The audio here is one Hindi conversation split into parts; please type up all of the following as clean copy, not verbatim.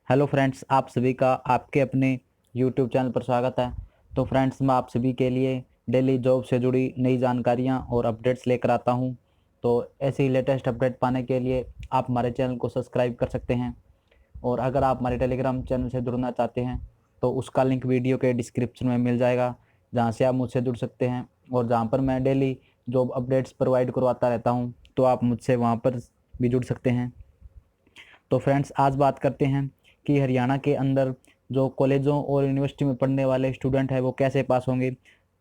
हेलो फ्रेंड्स, आप सभी का आपके अपने यूट्यूब चैनल पर स्वागत है। तो फ्रेंड्स, मैं आप सभी के लिए डेली जॉब से जुड़ी नई जानकारियां और अपडेट्स लेकर आता हूं। तो ऐसी लेटेस्ट अपडेट पाने के लिए आप हमारे चैनल को सब्सक्राइब कर सकते हैं। और अगर आप हमारे टेलीग्राम चैनल से जुड़ना चाहते हैं तो उसका लिंक वीडियो के डिस्क्रिप्शन में मिल जाएगा, जहाँ से आप मुझसे जुड़ सकते हैं और जहाँ पर मैं डेली जॉब अपडेट्स प्रोवाइड करवाता रहता हूँ। तो आप मुझसे वहाँ पर भी जुड़ सकते हैं। तो फ्रेंड्स, आज बात करते हैं कि हरियाणा के अंदर जो कॉलेजों और यूनिवर्सिटी में पढ़ने वाले स्टूडेंट हैं वो कैसे पास होंगे।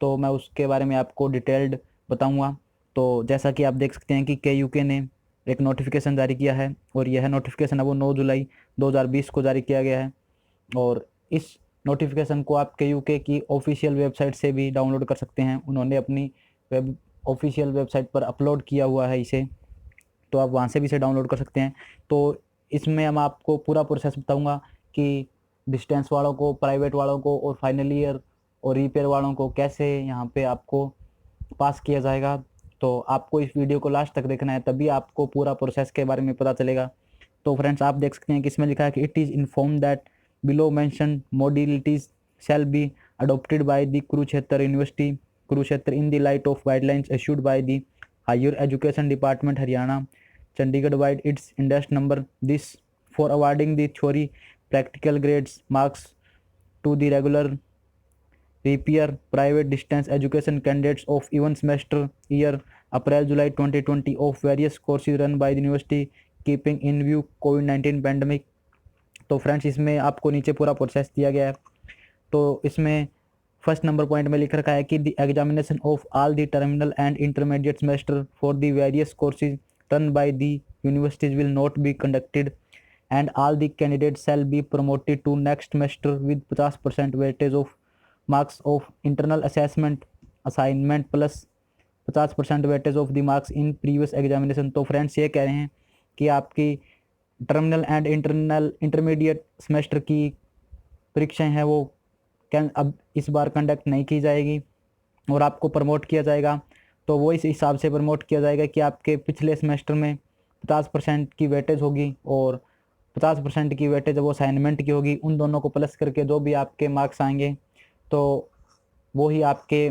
तो मैं उसके बारे में आपको डिटेल्ड बताऊंगा। तो जैसा कि आप देख सकते हैं कि KUK ने एक नोटिफिकेशन जारी किया है और यह नोटिफिकेशन है वो 9 जुलाई 2020 को जारी किया गया है। और इस नोटिफिकेशन को आप KUK की ऑफिशियल वेबसाइट से भी डाउनलोड कर सकते हैं। उन्होंने अपनी वेब ऑफिशियल वेबसाइट पर अपलोड किया हुआ है इसे, तो आप वहाँ से भी इसे डाउनलोड कर सकते हैं। तो इसमें हम आपको पूरा प्रोसेस बताऊंगा कि डिस्टेंस वालों को, प्राइवेट वालों को और फाइनल ईयर और रिपेयर वालों को कैसे यहाँ पे आपको पास किया जाएगा। तो आपको इस वीडियो को लास्ट तक देखना है, तभी आपको पूरा प्रोसेस के बारे में पता चलेगा। तो फ्रेंड्स, आप देख सकते हैं कि इसमें लिखा है कि it is inform that below mention modalities shall be adopted by the Kurukshetra university Kurukshetra in the light of guidelines issued by the higher education department Haryana Chandigarh wide its index number this for awarding the theory practical grades marks to the regular repair private distance education candidates of even semester year April July 2020 of various courses run by the university keeping in view COVID-19 pandemic। तो फ्रेंड्स, इसमें आपको नीचे पूरा प्रोसेस दिया गया है। तो इसमें फर्स्ट नंबर पॉइंट में लिख रखा है कि the examination of all the terminal and intermediate semester for the various courses run by the universities will not be conducted and all the candidates shall be promoted to next semester with 50% weightage of marks of internal assessment assignment plus 50% weightage of the marks in previous examination। तो फ्रेंड्स, ये कह रहे हैं कि आपकी टर्मिनल एंड इंटरमीडिएट सेमेस्टर की परीक्षाएं हैं वो अब इस बार कंडक्ट नहीं की जाएगी और आपको प्रमोट किया जाएगा। तो वो इस हिसाब से प्रमोट किया जाएगा कि आपके पिछले सेमेस्टर में 50% की वेटेज होगी और 50% की वेटेज वो असाइनमेंट की होगी। उन दोनों को प्लस करके जो भी आपके मार्क्स आएंगे तो वो ही आपके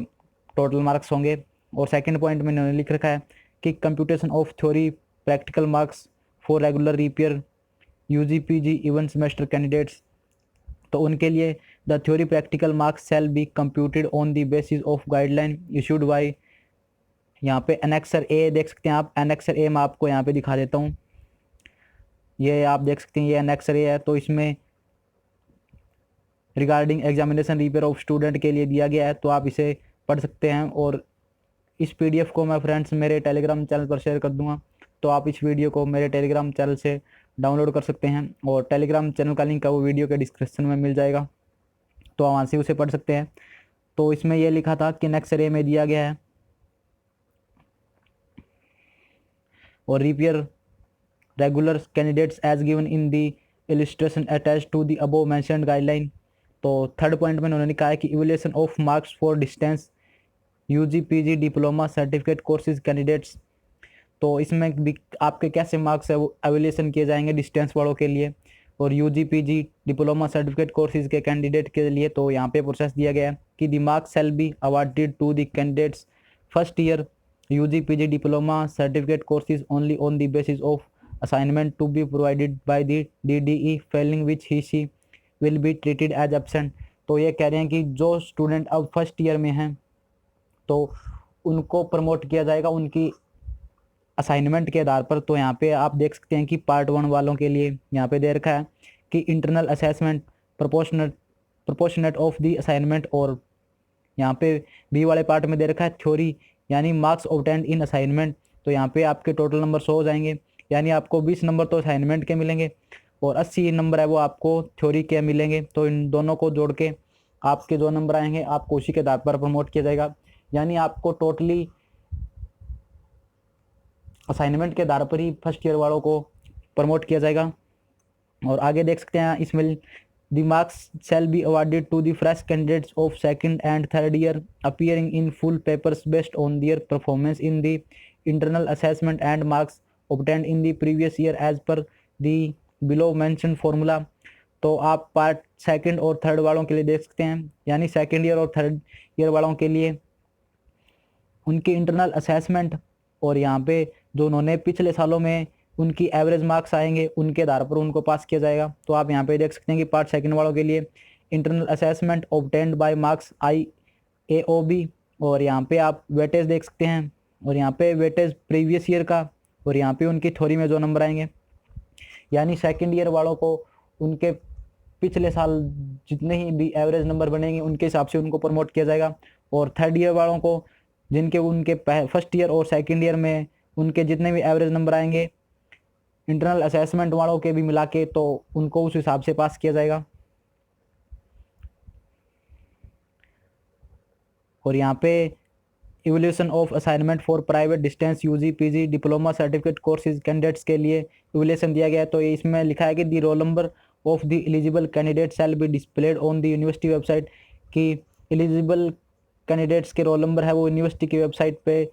टोटल मार्क्स होंगे। और सेकंड पॉइंट में इन्होंने लिख रखा है कि computation of theory practical marks for regular repair UG PG even semester candidates. तो उनके लिए the theory practical marks shall B computed on the basis of guideline issued by, यहाँ पे एनेक्सर ए देख सकते हैं आप। एनेक्सर ए मैं आपको यहाँ पे दिखा देता हूँ। ये आप देख सकते हैं, ये एनेक्सर ए है। तो इसमें regarding examination repair of student के लिए दिया गया है, तो आप इसे पढ़ सकते हैं। और इस PDF को मैं फ्रेंड्स मेरे टेलीग्राम चैनल पर शेयर कर दूंगा, तो आप इस वीडियो को मेरे टेलीग्राम चैनल से डाउनलोड कर सकते हैं। और टेलीग्राम चैनल का लिंक है वो वीडियो के डिस्क्रिप्शन में मिल जाएगा, तो आप वहाँ से उसे पढ़ सकते हैं। तो इसमें यह लिखा था कि नेक्स्ट रे में दिया गया है और repair regular candidates as given in the illustration attach to the above mentioned guideline. तो थर्ड पॉइंट में उन्होंने कहा है कि evaluation of marks for distance UG PG diploma certificate courses candidates. तो इसमें भी आपके कैसे मार्क्स है वो एवैल्यूएशन किए जाएंगे डिस्टेंस वालों के लिए और UG PG diploma certificate courses के कैंडिडेट के लिए। तो यहाँ पे प्रोसेस दिया गया है कि the marks shall be awarded to the candidates first year UG PG diploma certificate courses only on the basis of assignment to be provided by the DDE failing which he she will be treated as absent. तो ये कह रहे हैं कि जो स्टूडेंट अब फर्स्ट ईयर में हैं तो उनको प्रमोट किया जाएगा उनकी असाइनमेंट के आधार पर। तो यहाँ पे आप देख सकते हैं कि पार्ट 1 वालों के लिए यहाँ पे दे रखा है कि internal assessment proportionate of the assignment. और यहाँ पे बी वाले पार्ट में दे रखा है थ्योरी यानी मार्क्स ऑब्टेन्ड इन असाइनमेंट। तो यहाँ पे आपके टोटल नंबर 100 हो जाएंगे, यानी आपको 20 नंबर तो असाइनमेंट के मिलेंगे और 80 नंबर है वो आपको थ्योरी के मिलेंगे। तो इन दोनों को जोड़ के आपके जो नंबर आएंगे आपको उसी के आधार पर प्रमोट किया जाएगा, यानी आपको टोटली असाइनमेंट के आधार पर ही फर्स्ट ईयर वालों को प्रमोट किया जाएगा। और आगे देख सकते हैं इसमें the marks shall be awarded to the fresh candidates of second and third year appearing in full papers based on their performance in the internal assessment and marks obtained in the previous year as per the below mentioned formula। तो आप पार्ट सेकंड और थर्ड वालों के लिए देख सकते हैं, यानी सेकंड ईयर और थर्ड ईयर वालों के लिए उनकी इंटरनल असेसमेंट और यहाँ पे जो उन्होंने पिछले सालों में उनकी एवरेज मार्क्स आएंगे उनके आधार पर उनको पास किया जाएगा। तो आप यहाँ पे देख सकते हैं कि पार्ट सेकंड वालों के लिए internal assessment obtained by marks IAOB, और यहाँ पे आप वेटेज देख सकते हैं, और यहाँ पे वेटेज प्रीवियस ईयर का, और यहाँ पे उनकी थ्योरी में जो नंबर आएंगे, यानी सेकंड ईयर वालों को उनके पिछले साल जितने ही भी एवरेज नंबर बनेंगे उनके हिसाब से उनको प्रमोट किया जाएगा। और थर्ड ईयर वालों को जिनके उनके फर्स्ट ईयर और सेकंड ईयर में उनके जितने भी एवरेज नंबर आएंगे इंटरनल असेसमेंट वालों के भी मिला के, तो उनको उस हिसाब से पास किया जाएगा। और यहाँ पे evolution of assignment for private distance UG PG diploma certificate courses candidates के लिए इवोल्यूशन दिया गया है। तो ये इसमें लिखा है कि the roll number of the eligible candidate shall be displayed on the university website, कि एलिजिबल कैंडिडेट्स के रोल नंबर है वो यूनिवर्सिटी की वेबसाइट पे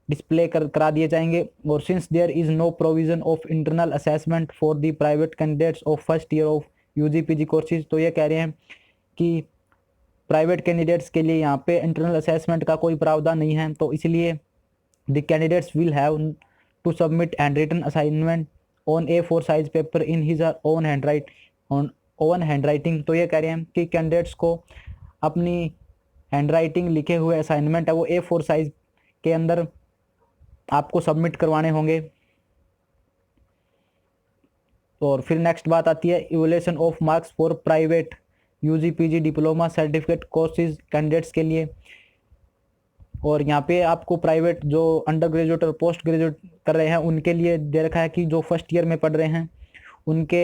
डिस्प्ले करा दिए जाएंगे। और since there is no provision of internal assessment for the private candidates of first year of UG PG courses, तो ये कह रहे हैं कि प्राइवेट कैंडिडेट्स के लिए यहाँ पे इंटरनल असेसमेंट का कोई प्रावधान नहीं है, तो इसलिए the candidates will have to submit hand written assignment on A4 size paper in his own hand writing. तो ये कह रहे हैं कि कैंडिडेट्स को अपनी हैंड राइटिंग लिखे हुए असाइनमेंट है वो A4 साइज के अंदर आपको सबमिट करवाने होंगे। और फिर नेक्स्ट बात आती है evolution of marks for private UG PG diploma certificate courses candidates के लिए। और यहाँ पे आपको प्राइवेट जो अंडर ग्रेजुएट और पोस्ट ग्रेजुएट कर रहे हैं उनके लिए दे रखा है कि जो फर्स्ट ईयर में पढ़ रहे हैं उनके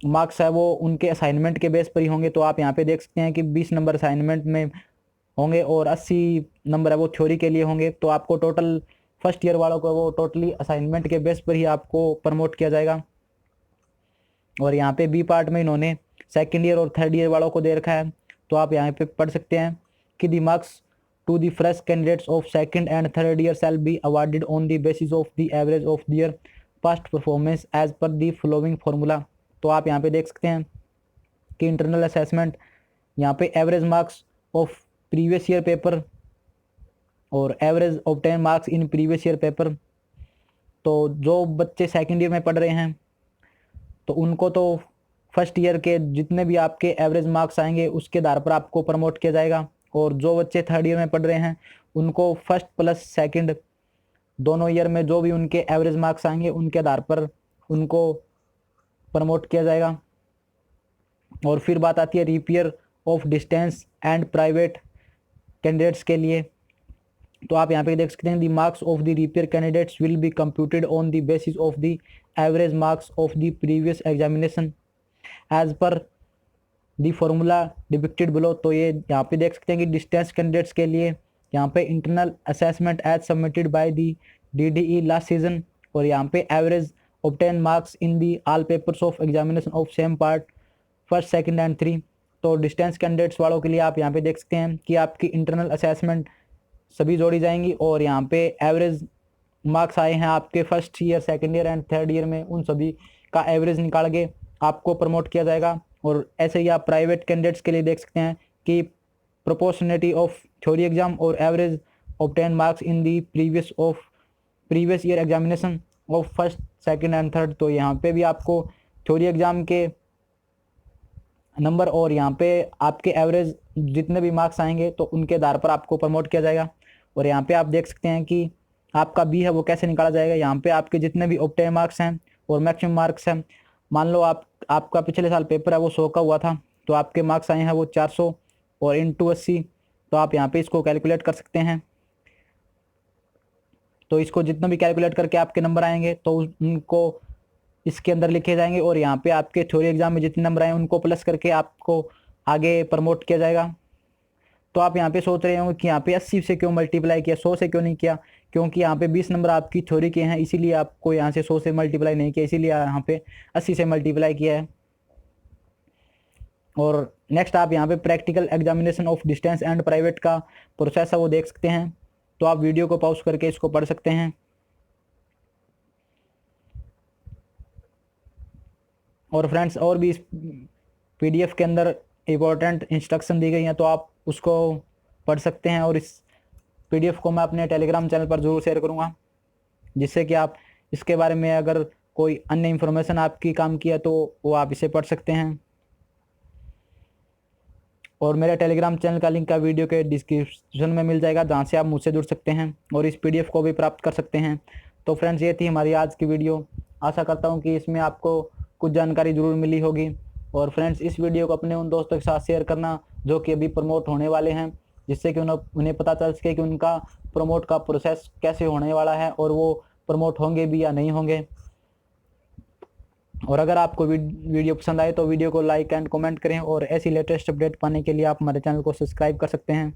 मार्क्स है वो उनके असाइनमेंट के बेस पर ही होंगे। तो आप यहाँ पे देख सकते हैं कि 20 नंबर असाइनमेंट में होंगे और 80 नंबर है वो थ्योरी के लिए होंगे। तो आपको टोटल फर्स्ट ईयर वालों को वो टोटली असाइनमेंट के बेस पर ही आपको प्रमोट किया जाएगा। और यहाँ पे बी पार्ट में इन्होंने सेकेंड ईयर और थर्ड ईयर वालों को दे रखा है। तो आप यहाँ पे पढ़ सकते हैं कि the marks to the fresh candidates of second and third year shall be awarded on the basis of the average of their past performance as per the following formula. तो आप यहाँ पे देख सकते हैं कि इंटरनल असेसमेंट यहाँ पे average marks of previous year paper और average obtain marks in previous year paper. तो जो बच्चे सेकेंड ईयर में पढ़ रहे हैं तो उनको तो फर्स्ट ईयर के जितने भी आपके एवरेज मार्क्स आएंगे उसके आधार पर आपको प्रमोट किया जाएगा। और जो बच्चे थर्ड ईयर में पढ़ रहे हैं उनको फर्स्ट प्लस सेकंड दोनों ईयर में जो भी उनके एवरेज मार्क्स आएंगे उनके आधार पर उनको प्रमोट किया जाएगा। और फिर बात आती है repair of distance and private candidates के लिए। तो आप यहाँ पे देख सकते हैं the marks of the repair candidates will be computed on the basis of the average marks of the previous examination as per the formula depicted below. तो ये यहाँ पे देख सकते हैं कि डिस्टेंस कैंडिडेट्स के लिए यहाँ पे internal assessment as submitted by the DDE last season, और यहाँ पे average obtain marks in the all papers of examination of same part first second and 3। तो डिस्टेंस कैंडिडेट्स वालों के लिए आप यहाँ पे देख सकते हैं कि आपकी इंटरनल असेसमेंट सभी जोड़ी जाएंगी और यहाँ पे एवरेज मार्क्स आए हैं आपके first year second year and third year में उन सभी का एवरेज निकाल के आपको प्रमोट किया जाएगा। और ऐसे ही आप प्राइवेट कैंडिडेट्स के लिए देख सकते हैं कि प्रोपोर्शनलिटी ऑफ थ्योरी एग्जाम और average obtain marks in the previous year examination of first second and third. तो यहाँ पे भी आपको थ्योरी एग्जाम के नंबर और यहाँ पे आपके एवरेज जितने भी मार्क्स आएंगे तो उनके आधार पर आपको प्रमोट किया जाएगा। और यहाँ पे आप देख सकते हैं कि आपका बी है वो कैसे निकाला जाएगा। यहाँ पे आपके जितने भी ऑब्टेन मार्क्स हैं और मैक्सिमम मार्क्स हैं, मान लो आपका पिछले साल पेपर है वो 100 का हुआ था तो आपके मार्क्स आए हैं वो 400 और इंटू 80। तो आप यहाँ पे इसको कैलकुलेट कर सकते हैं। तो इसको जितना भी कैलकुलेट करके आपके नंबर आएंगे तो उनको इसके अंदर लिखे जाएंगे और यहाँ पे आपके थ्योरी एग्जाम में जितने नंबर आए उनको प्लस करके आपको आगे प्रमोट किया जाएगा। तो आप यहाँ पे सोच रहे होंगे कि यहाँ पे 80 से क्यों मल्टीप्लाई किया, 100 से क्यों नहीं किया, क्योंकि यहाँ पे 20 नंबर आपकी थ्योरी के हैं इसीलिए आपको यहाँ से 100 से मल्टीप्लाई नहीं किया, इसीलिए यहाँ पे 80 से मल्टीप्लाई किया है। और नेक्स्ट आप यहाँ पे practical examination of distance and private का प्रोसेस है वो देख सकते हैं। तो आप वीडियो को पॉज करके इसको पढ़ सकते हैं। और फ्रेंड्स और भी इस PDF के अंदर इम्पोर्टेंट इंस्ट्रक्शन दी गई हैं, तो आप उसको पढ़ सकते हैं। और इस PDF को मैं अपने टेलीग्राम चैनल पर ज़रूर शेयर करूँगा, जिससे कि आप इसके बारे में अगर कोई अन्य इन्फॉर्मेशन आपकी काम की है तो वो आप इसे पढ़ सकते हैं। और मेरे टेलीग्राम चैनल का लिंक का वीडियो के डिस्क्रिप्शन में मिल जाएगा, जहाँ से आप मुझसे जुड़ सकते हैं और इस PDF को भी प्राप्त कर सकते हैं। तो फ्रेंड्स, ये थी हमारी आज की वीडियो। आशा करता हूँ कि इसमें आपको कुछ जानकारी ज़रूर मिली होगी। और फ्रेंड्स, इस वीडियो को अपने उन दोस्तों के साथ शेयर करना जो कि अभी प्रमोट होने वाले हैं, जिससे कि उन्हें पता चल सके कि उनका प्रमोट का प्रोसेस कैसे होने वाला है और वो प्रमोट होंगे भी या नहीं होंगे। और अगर आपको वीडियो पसंद आए तो वीडियो को लाइक एंड कमेंट करें, और ऐसी लेटेस्ट अपडेट पाने के लिए आप हमारे चैनल को सब्सक्राइब कर सकते हैं।